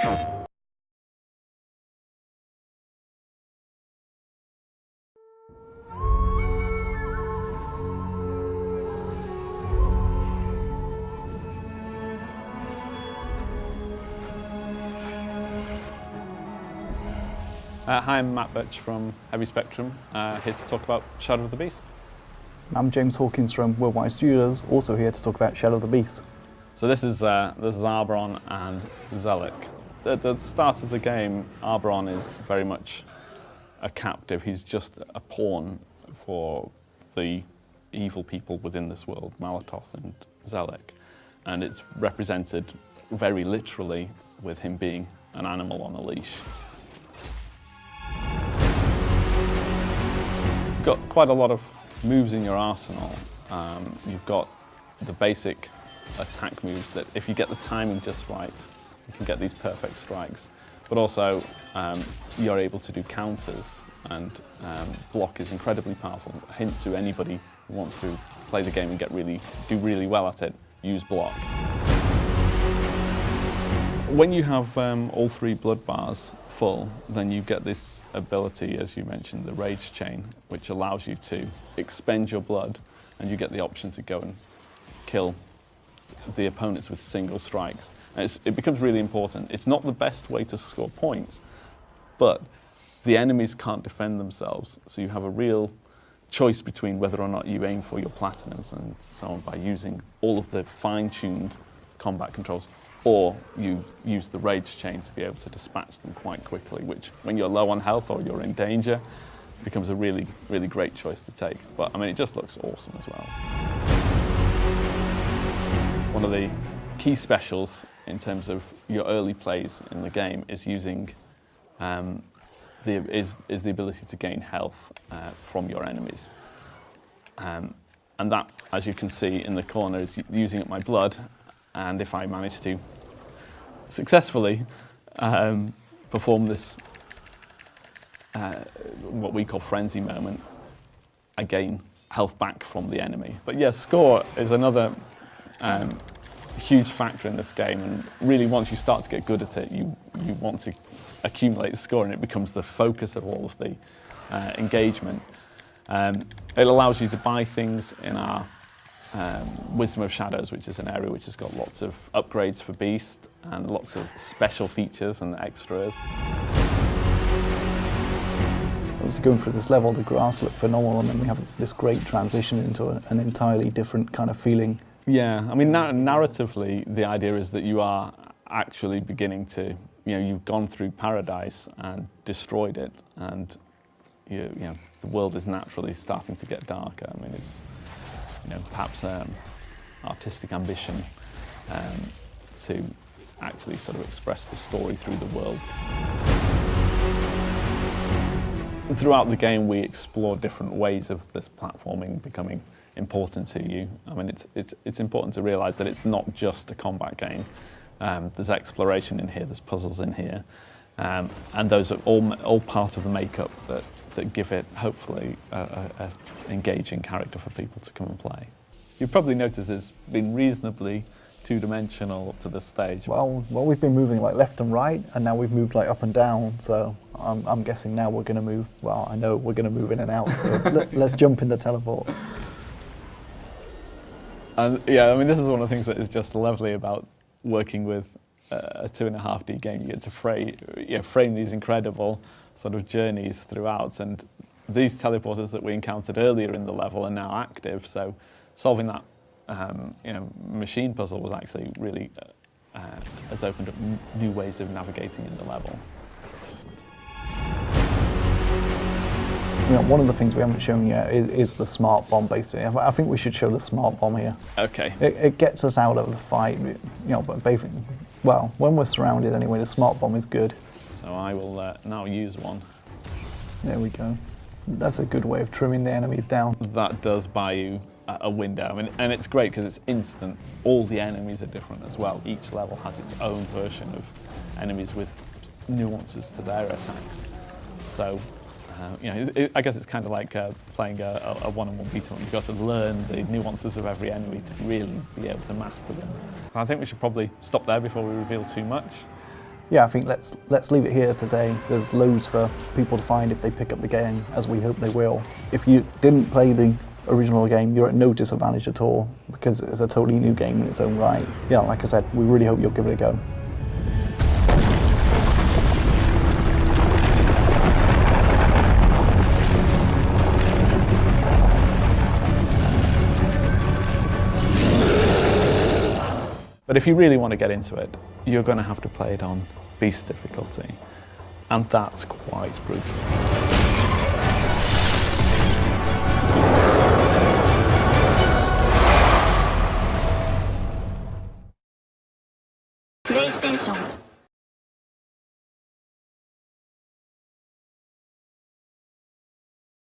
Hi, I'm Matt Birch from Heavy Spectrum, here to talk about Shadow of the Beast. I'm James Hawkins from Worldwide Studios, also here to talk about Shadow of the Beast. So this is Arbron and Zelik. At the start of the game, Arbron is very much a captive. He's just a pawn for the evil people within this world, Malatoth and Zelik. And it's represented very literally with him being an animal on a leash. You've got quite a lot of moves in your arsenal. You've got the basic attack moves that if you get the timing just right, you can get these perfect strikes. But also, you're able to do counters, and block is incredibly powerful. A hint to anybody who wants to play the game and do really well at it, use block. When you have all three blood bars full, then you get this ability, as you mentioned, the Rage Chain, which allows you to expend your blood, and you get the option to go and kill the opponents with single strikes. And it becomes really important. It's not the best way to score points, but the enemies can't defend themselves, so you have a real choice between whether or not you aim for your platinums and so on by using all of the fine-tuned combat controls, or you use the Rage Chain to be able to dispatch them quite quickly, which, when you're low on health or you're in danger, becomes a really, really great choice to take. But, I mean, it just looks awesome as well. One of the key specials in terms of your early plays in the game is using the ability to gain health from your enemies. And that, as you can see in the corner, is using up my blood. And if I manage to successfully perform this, what we call frenzy moment, I gain health back from the enemy. But yeah, score is another huge factor in this game, and really once you start to get good at it, you want to accumulate score, and it becomes the focus of all of the engagement. It allows you to buy things in our Wisdom of Shadows, which is an area which has got lots of upgrades for Beast and lots of special features and extras. Obviously, going through this level, the grass looked phenomenal, and then we have this great transition into an entirely different kind of feeling. Yeah, I mean, narratively, the idea is that you are actually beginning to, you've gone through paradise and destroyed it, and the world is naturally starting to get darker. I mean, it's perhaps artistic ambition to actually sort of express the story through the world. And throughout the game, we explore different ways of this platforming becoming important to you. I mean, it's important to realise that it's not just a combat game. There's exploration in here, there's puzzles in here, and those are all part of the makeup that give it, hopefully, a engaging character for people to come and play. You've probably noticed it's been reasonably two-dimensional up to this stage. Well, we've been moving like left and right, and now we've moved like up and down, so I'm guessing now we're going to move, well, I know we're going to move in and out, so let's jump in the teleport. And yeah, I mean, this is one of the things that is just lovely about working with a 2.5D game. You get to frame these incredible sort of journeys throughout, and these teleporters that we encountered earlier in the level are now active, so solving that machine puzzle was actually really has opened up new ways of navigating in the level. One of the things we haven't shown yet is the smart bomb, basically. I think we should show the smart bomb here. Okay. It gets us out of the fight, but basically, well, when we're surrounded anyway, the smart bomb is good. So I will now use one. There we go. That's a good way of trimming the enemies down. That does buy you a window, and it's great because it's instant. All the enemies are different as well. Each level has its own version of enemies with nuances to their attacks. So, I guess it's kind of like playing a one-on-one beat-em-up. You've got to learn the nuances of every enemy to really be able to master them. I think we should probably stop there before we reveal too much. Yeah, I think let's leave it here today. There's loads for people to find if they pick up the game, as we hope they will. If you didn't play the original game, you're at no disadvantage at all, because it's a totally new game in its own right. Yeah, like I said, we really hope you'll give it a go. But if you really want to get into it, you're going to have to play it on Beast difficulty, and that's quite brutal. PlayStation